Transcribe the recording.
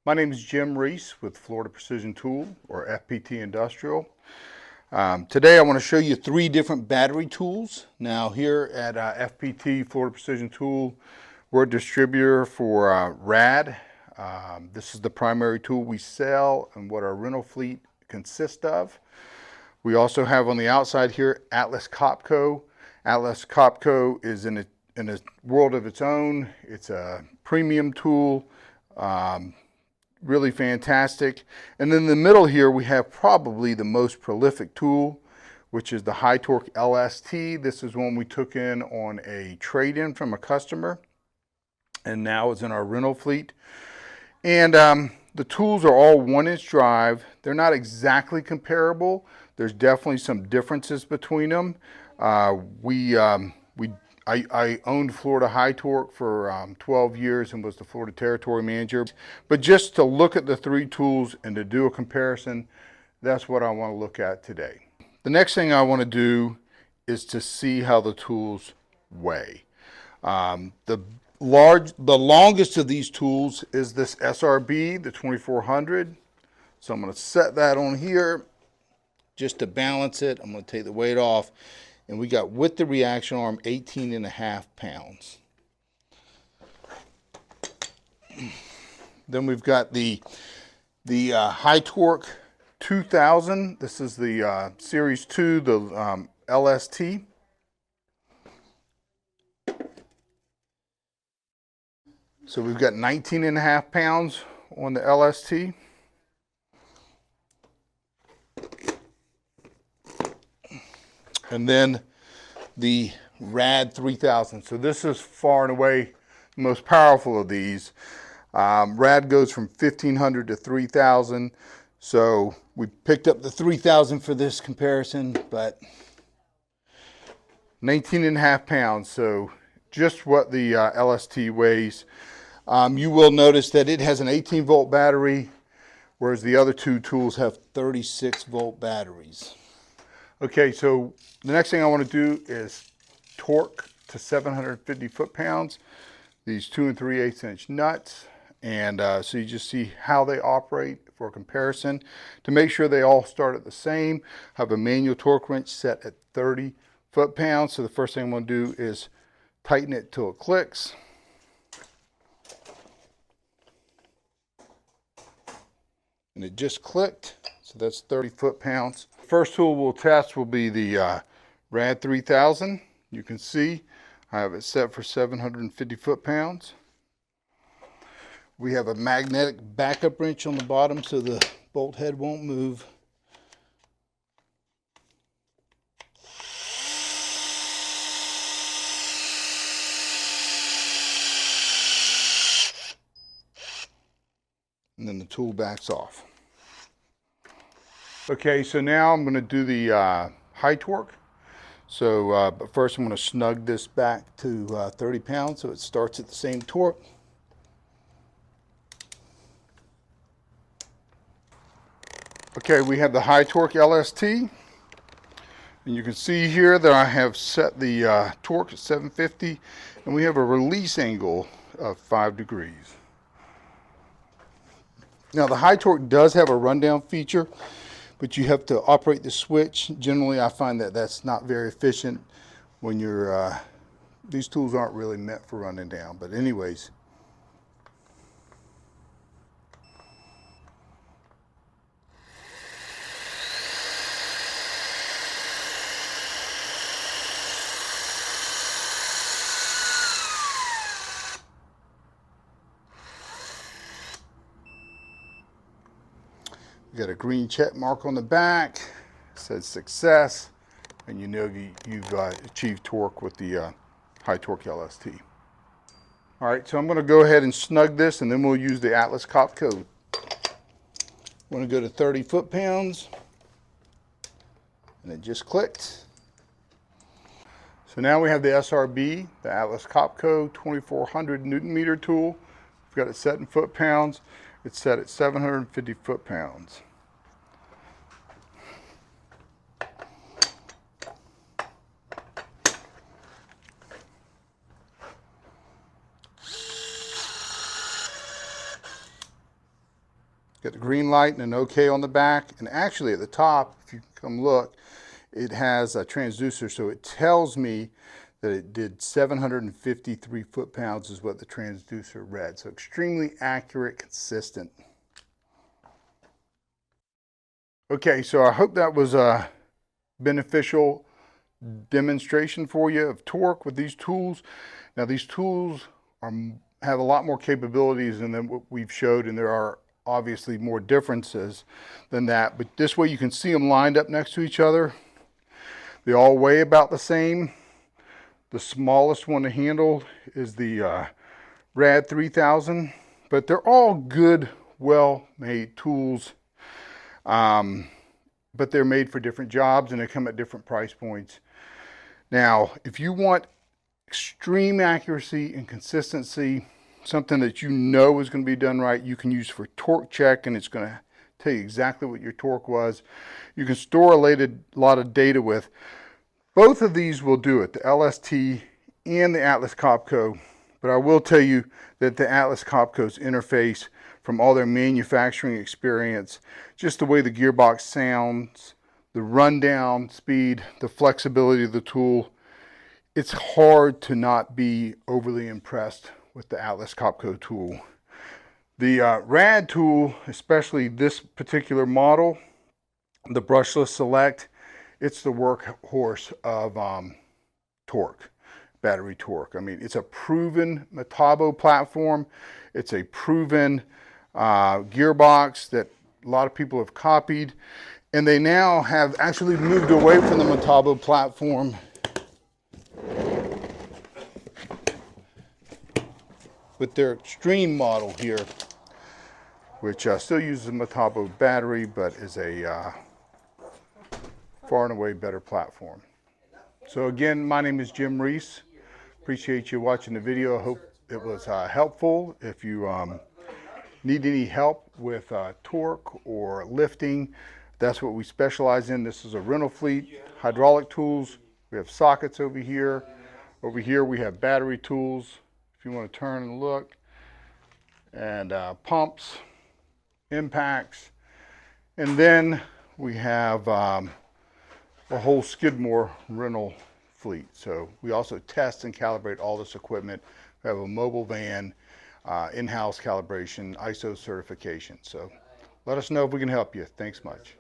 My name is Jim Reese with Florida Precision Tool, or FPT Industrial. Today I want to show you 3 different battery tools. Now here at FPT, Florida Precision Tool, we're a distributor for RAD. This is the primary tool we sell and what our rental fleet consists of. We also have on the outside here Atlas Copco. Atlas Copco is in a world of its own. It's a premium tool. Really fantastic. And then in the middle here we have probably the most prolific tool, which is the Hytorc LST. This is one we took in on a trade-in from a customer, and now it's in our rental fleet. And the tools are all 1-inch drive. They're not exactly comparable. There's definitely some differences between them. I owned Florida Hytorc for 12 years and was the Florida Territory Manager. But just to look at the 3 tools and to do a comparison, that's what I want to look at today. The next thing I want to do is to see how the tools weigh. The longest of these tools is this SRB, the 2400. So I'm going to set that on here just to balance it. I'm going to take the weight off. And we got, with the reaction arm, 18.5 pounds. Then we've got the Hytorc 2000. This is the Series 2, the LST. So we've got 19.5 pounds on the LST. And then the RAD 3000. So this is far and away the most powerful of these. RAD goes from 1500 to 3000. So we picked up the 3000 for this comparison, but 19.5 pounds. So just what the LST weighs. You will notice that it has an 18-volt battery, whereas the other 2 tools have 36-volt batteries. Okay, so the next thing I want to do is torque to 750 foot-pounds, these 2 3/8-inch nuts, and so you just see how they operate for a comparison. To make sure they all start at the same, I have a manual torque wrench set at 30 foot-pounds. So the first thing I'm going to do is tighten it till it clicks. And it just clicked, so that's 30 foot-pounds. First tool we'll test will be the RAD 3000. You can see I have it set for 750 foot-pounds. We have a magnetic backup wrench on the bottom so the bolt head won't move. And then the tool backs off. Okay, so now I'm going to do the Hytorc. So, but first I'm going to snug this back to 30 pounds so it starts at the same torque. Okay, we have the Hytorc LST. And you can see here that I have set the torque at 750, and we have a release angle of 5 degrees. Now the Hytorc does have a rundown feature, but you have to operate the switch. Generally, I find that that's not very efficient when you're, these tools aren't really meant for running down. But anyways. You got a green check mark on the back, it says success, and you know you've achieved torque with the Hytorc LST. All right, so I'm going to go ahead and snug this, and then we'll use the Atlas Copco. I'm going to go to 30 foot-pounds, and it just clicked. So now we have the SRB, the Atlas Copco 2400 Newton-meter tool. We've got it set in foot-pounds. It's set at 750 foot-pounds. Got the green light and an OK on the back. And actually at the top, if you come look, it has a transducer, so it tells me that it did 753 foot-pounds is what the transducer read. So extremely accurate, consistent. Okay, so I hope that was a beneficial demonstration for you of torque with these tools. Now these tools have a lot more capabilities than what we've showed, and there are obviously more differences than that, but this way you can see them lined up next to each other. They all weigh about the same. The smallest one to handle is the RAD 3000, but they're all good, well-made tools, but they're made for different jobs and they come at different price points. Now, if you want extreme accuracy and consistency, something that you know is going to be done right, you can use for torque check, and it's going to tell you exactly what your torque was. You can store a lot of data with. Both of these will do it, the LST and the Atlas Copco, but I will tell you that the Atlas Copco's interface, from all their manufacturing experience, just the way the gearbox sounds, the rundown speed, the flexibility of the tool, it's hard to not be overly impressed with the Atlas Copco tool. The RAD tool, especially this particular model, the brushless select, it's the workhorse of torque, battery torque. I mean, it's a proven Metabo platform. It's a proven gearbox that a lot of people have copied, and they now have actually moved away from the Metabo platform with their Extreme model here, which still uses a Metabo battery, but is a far and away better platform. So again, my name is Jim Reese. Appreciate you watching the video. I hope it was helpful. If you need any help with torque or lifting, that's what we specialize in. This is a rental fleet, hydraulic tools. We have sockets over here. Over here we have battery tools, if you want to turn and look, and pumps, impacts, and then we have a whole Skidmore rental fleet. So we also test and calibrate all this equipment. We have a mobile van, in-house calibration, ISO certification. So let us know if we can help you. Thanks much.